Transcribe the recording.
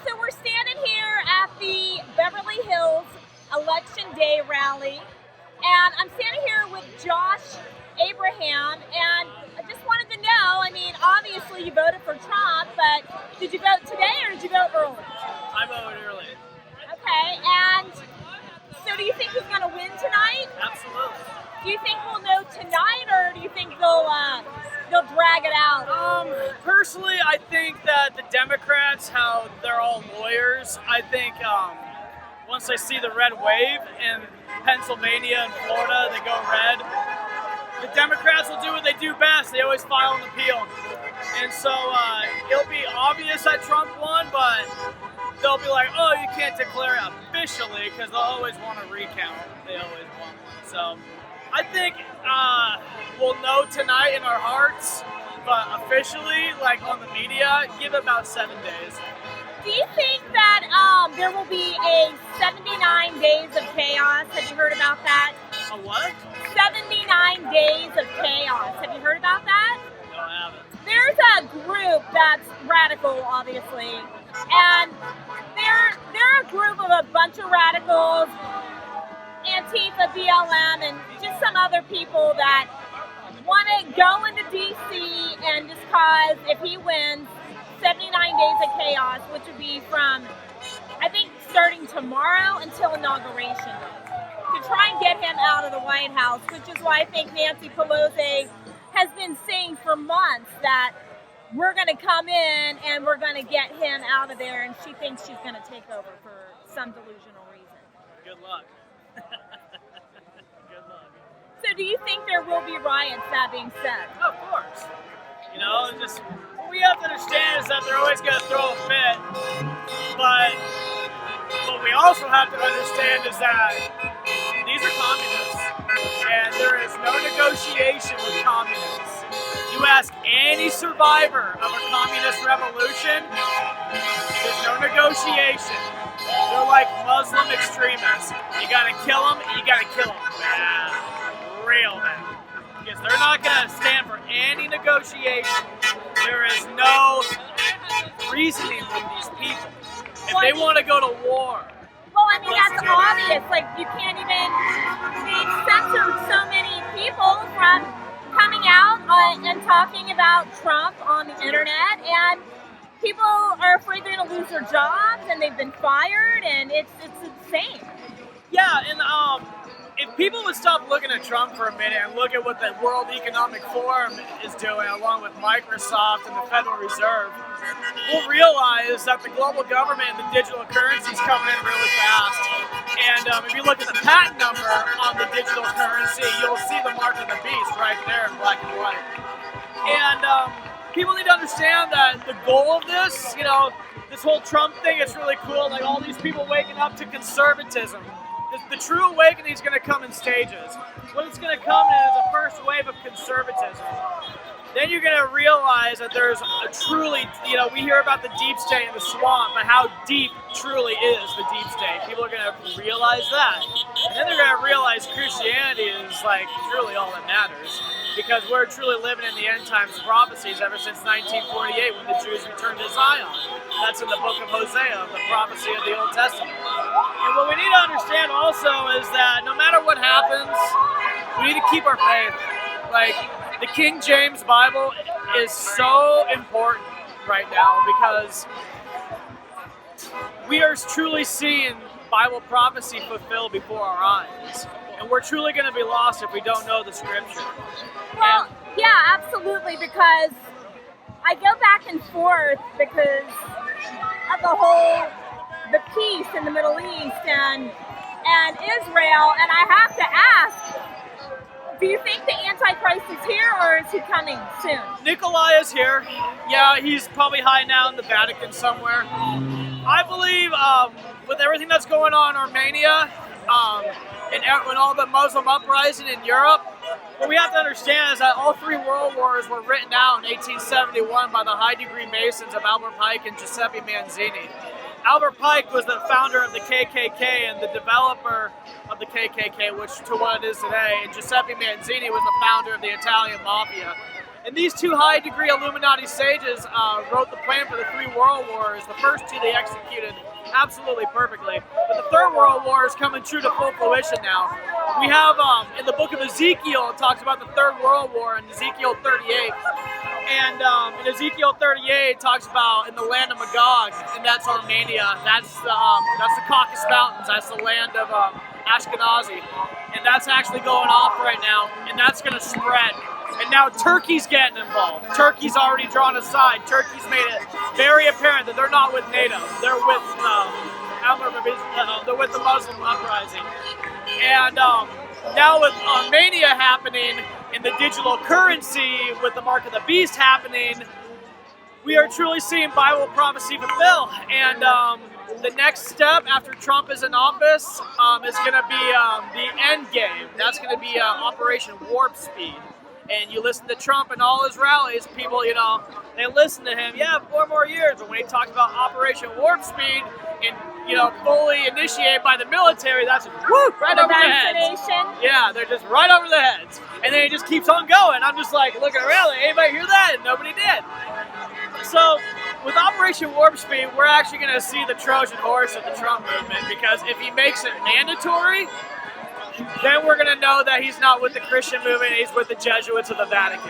so we're standing here at the Beverly Hills Election Day rally, and I'm standing here with Josh Abraham, and I just wanted to know, I mean, obviously you voted for Trump, but did you vote today or did you vote early? I voted early. Okay, and so do you think he's going to win tonight? Absolutely. Do you think we'll know tonight, or do you think they'll drag it out? Personally, I think that the Democrats, how they're all lawyers, I think once they see the red wave in Pennsylvania and Florida, they go red. The Democrats will do what they do best. They always file an appeal. And so it'll be obvious that Trump won, but they'll be like, oh, you can't declare it officially because they'll always want to recount. They always want one. So I think we'll know tonight in our hearts, but officially, like on the media, give it about 7 days. Do you think that there will be a 79 days of chaos? Have you heard about that? A what? 79 days of chaos. Have you heard about that? No, I haven't. There's a group that's radical, obviously, and they're a group of a bunch of radicals, Antifa, BLM, and just some other people that want to go into D.C. and just cause, if he wins, 79 days of chaos, which would be from, I think, starting tomorrow until inauguration day, to try and get him out of the White House, which is why I think Nancy Pelosi has been saying for months that we're going to come in and we're going to get him out of there, and she thinks she's going to take over for some delusional reason. Good luck. Good luck. So do you think there will be riots, that being said? Of course. You know, just what we have to understand is that they're always going to throw a fit, but what we also have to understand is that these are communists, and there is no negotiation with communists. You ask any survivor of a communist revolution, there's no negotiation. They're like Muslim extremists. You gotta kill them, and you gotta kill them bad, real bad. Because they're not gonna stand for any negotiation. There is no reasoning with these people. If they want to go to war. Well, I mean, that's obvious. Like, you can't even, they've censored so many people from coming out and talking about Trump on the internet, and people are afraid they're going to lose their jobs, and they've been fired, and it's insane. Yeah, and if people would stop looking at Trump for a minute and look at what the World Economic Forum is doing, along with Microsoft and the Federal Reserve, we'll realize that the global government and the digital currency is coming in really fast. And if you look at the patent number on the digital currency, you'll see the mark of the beast right there in black and white. And people need to understand that the goal of this, you know, this whole Trump thing, it's really cool. Like all these people waking up to conservatism. The true awakening is going to come in stages. What it's going to come in is a first wave of conservatism. Then you're going to realize that there's a truly, you know, we hear about the deep state in the swamp, but how deep truly is the deep state. People are going to realize that. And then they're going to realize Christianity is like truly all that matters, because we're truly living in the end times prophecies ever since 1948 when the Jews returned to Zion. That's in the book of Hosea, the prophecy of the Old Testament. And what we need to understand also is that no matter what happens, we need to keep our faith. Like, the King James Bible is so important right now because we are truly seeing Bible prophecy fulfilled before our eyes. And we're truly going to be lost if we don't know the scripture. Well, yeah, absolutely, because I go back and forth because of the peace in the Middle East and Israel, and I have to ask, do you think the Antichrist is here, or is he coming soon? Nikolai is here. Yeah, he's probably hiding out in the Vatican somewhere. I believe with everything that's going on in Armenia and all the Muslim uprising in Europe, what we have to understand is that all three world wars were written out in 1871 by the high-degree Masons of Albert Pike and Giuseppe Manzini. Albert Pike was the founder of the KKK and the developer of the KKK, which to what it is today. And Giuseppe Manzini was the founder of the Italian Mafia. And these two high-degree Illuminati sages wrote the plan for the 3 world wars. The first 2 they executed absolutely perfectly. But the 3rd World War is coming true to full fruition now. We have, in the book of Ezekiel, it talks about the 3rd World War in Ezekiel 38. And in Ezekiel 38, it talks about in the land of Magog, and that's Armenia. That's the Caucasus Mountains. That's the land of Ashkenazi. And that's actually going off right now, and that's going to spread. And now Turkey's getting involved. Turkey's already drawn aside. Turkey's made it very apparent that they're not with NATO. They're with they're with the Muslim uprising. And now with Armenia happening and the digital currency with the mark of the beast happening, we are truly seeing Bible prophecy fulfill. And the next step after Trump is in office is going to be the end game. That's going to be Operation Warp Speed. And you listen to Trump and all his rallies, people, you know, they listen to him, 4 more years. But when he talks about Operation Warp Speed and, you know, fully initiated by the military, that's right over the heads. Yeah, they're just right over the heads. And then he just keeps on going. I'm just like looking around, like, anybody hear that? And nobody did. So with Operation Warp Speed, we're actually going to see the Trojan horse of the Trump movement, because if he makes it mandatory, then we're going to know that he's not with the Christian movement, he's with the Jesuits of the Vatican.